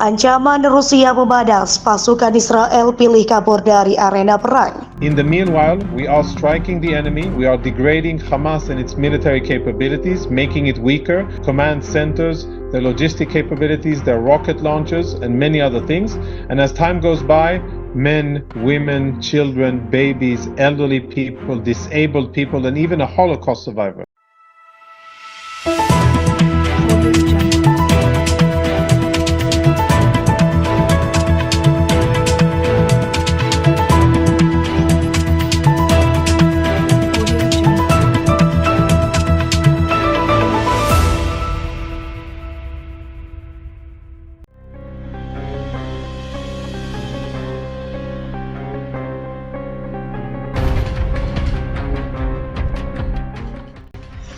Ancaman Rusia memanas, pasukan Israel pilih kabur dari arena perang. In the meanwhile, we are striking the enemy, we are degrading Hamas and its military capabilities, making it weaker, command centers, their logistic capabilities, their rocket launchers, and many other things. And as time goes by, men, women, children, babies, elderly people, disabled people, and even a Holocaust survivor.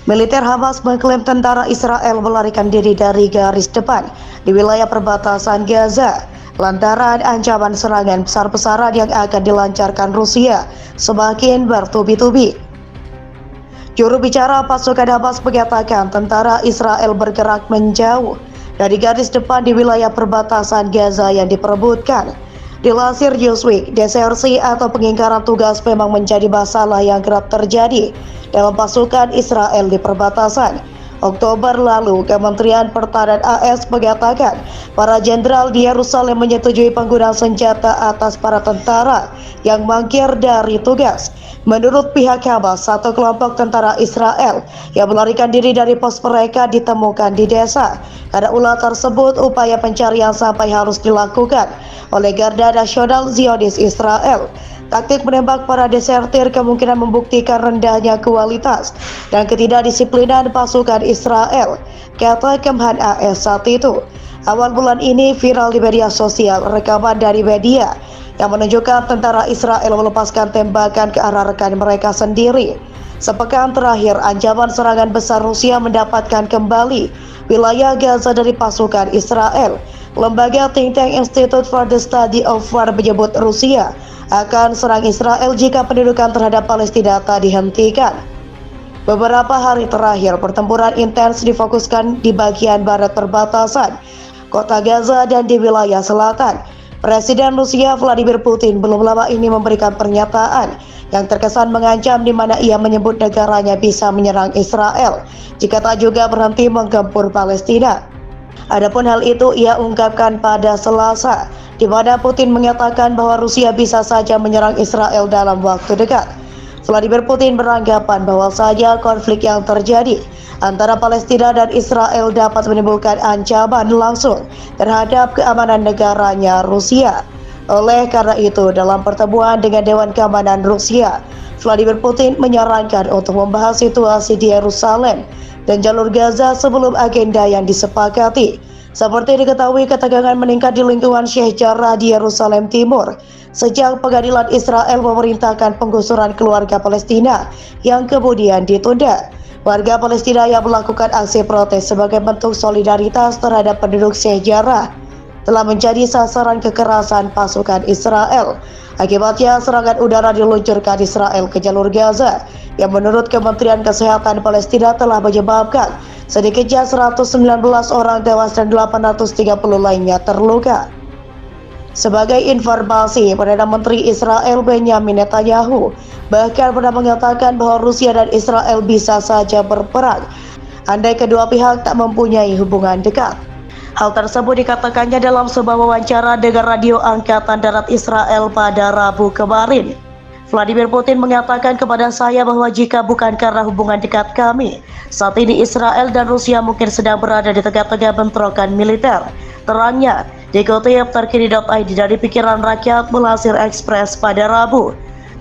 Militer Hamas mengklaim tentara Israel melarikan diri dari garis depan di wilayah perbatasan Gaza lantaran ancaman serangan besar-besaran yang akan dilancarkan Rusia semakin bertubi-tubi. Juru bicara pasukan Hamas mengatakan tentara Israel bergerak menjauh dari garis depan di wilayah perbatasan Gaza yang diperebutkan. Dilansir Newsweek, desersi atau pengingkaran tugas memang menjadi masalah yang kerap terjadi dalam pasukan Israel di perbatasan. Oktober lalu, Kementerian Pertahanan AS mengatakan para jenderal di Yerusalem menyetujui penggunaan senjata atas para tentara yang mangkir dari tugas. Menurut pihak Hamas, satu kelompok tentara Israel yang melarikan diri dari pos mereka ditemukan di desa. Karena ulah tersebut, upaya pencarian sampai harus dilakukan oleh Garda Nasional Zionis Israel. Taktik menembak para desertir kemungkinan membuktikan rendahnya kualitas dan ketidakdisiplinan pasukan Israel, kata Kemhan AS saat itu. Awal bulan ini viral di media sosial rekaman dari media yang menunjukkan tentara Israel melepaskan tembakan ke arah rekan mereka sendiri. Sepekan terakhir, ancaman serangan besar Rusia mendapatkan kembali wilayah Gaza dari pasukan Israel. Lembaga think tank Institute for the Study of War menyebut Rusia akan serang Israel jika pendudukan terhadap Palestina tak dihentikan. Beberapa hari terakhir, pertempuran intens difokuskan di bagian barat perbatasan kota Gaza dan di wilayah selatan. Presiden Rusia Vladimir Putin belum lama ini memberikan pernyataan yang terkesan mengancam di mana ia menyebut negaranya bisa menyerang Israel jika tak juga berhenti menggempur Palestina. Adapun hal itu ia ungkapkan pada Selasa, di mana Putin mengatakan bahwa Rusia bisa saja menyerang Israel dalam waktu dekat. Vladimir Putin beranggapan bahwasanya konflik yang terjadi antara Palestina dan Israel dapat menimbulkan ancaman langsung terhadap keamanan negaranya Rusia. Oleh karena itu, dalam pertemuan dengan Dewan Keamanan Rusia, Vladimir Putin menyarankan untuk membahas situasi di Yerusalem dan jalur Gaza sebelum agenda yang disepakati. Seperti diketahui, ketegangan meningkat di lingkungan Sheikh Jarrah di Yerusalem Timur sejak pengadilan Israel memerintahkan penggusuran keluarga Palestina yang kemudian ditunda. Warga Palestina yang melakukan aksi protes sebagai bentuk solidaritas terhadap penduduk Sheikh Jarrah telah menjadi sasaran kekerasan pasukan Israel. Akibatnya, serangan udara diluncurkan Israel ke jalur Gaza yang menurut Kementerian Kesehatan Palestina telah menyebabkan sedikitnya 119 orang tewas dan 830 lainnya terluka. Sebagai informasi, Perdana Menteri Israel Benjamin Netanyahu bahkan pernah mengatakan bahwa Rusia dan Israel bisa saja berperang andai kedua pihak tak mempunyai hubungan dekat. Hal tersebut dikatakannya dalam sebuah wawancara dengan Radio Angkatan Darat Israel pada Rabu kemarin. Vladimir Putin mengatakan kepada saya bahwa jika bukan karena hubungan dekat kami, saat ini Israel dan Rusia mungkin sedang berada di tengah-tengah bentrokan militer. Terangnya, dikutip terkini.id dari Pikiran Rakyat melansir Express pada Rabu.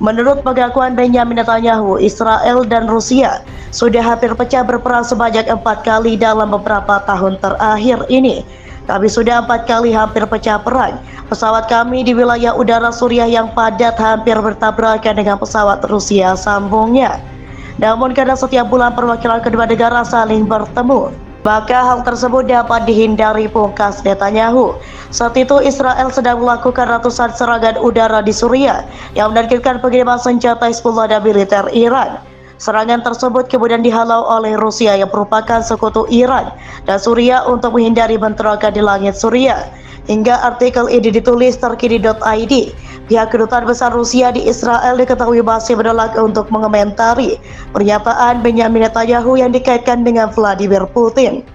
Menurut pengakuan Benjamin Netanyahu, Israel dan Rusia sudah hampir pecah berperang sebanyak 4 kali dalam beberapa tahun terakhir ini. Kami sudah 4 kali hampir pecah perang. Pesawat kami di wilayah udara Suriah yang padat hampir bertabrakan dengan pesawat Rusia, sambungnya. Namun karena setiap bulan perwakilan kedua negara saling bertemu, maka hal tersebut dapat dihindari, pungkas Netanyahu. Saat itu Israel sedang melakukan ratusan serangan udara di Suriah yang menargetkan pengiriman senjata Hezbollah dan militer Iran. Serangan tersebut kemudian dihalau oleh Rusia yang merupakan sekutu Iran dan Suriah untuk menghindari bentrokan di langit Suriah. Hingga artikel ini ditulis terkini.id, pihak kedutaan besar Rusia di Israel diketahui masih menolak untuk mengomentari pernyataan Benyamin Netanyahu yang dikaitkan dengan Vladimir Putin.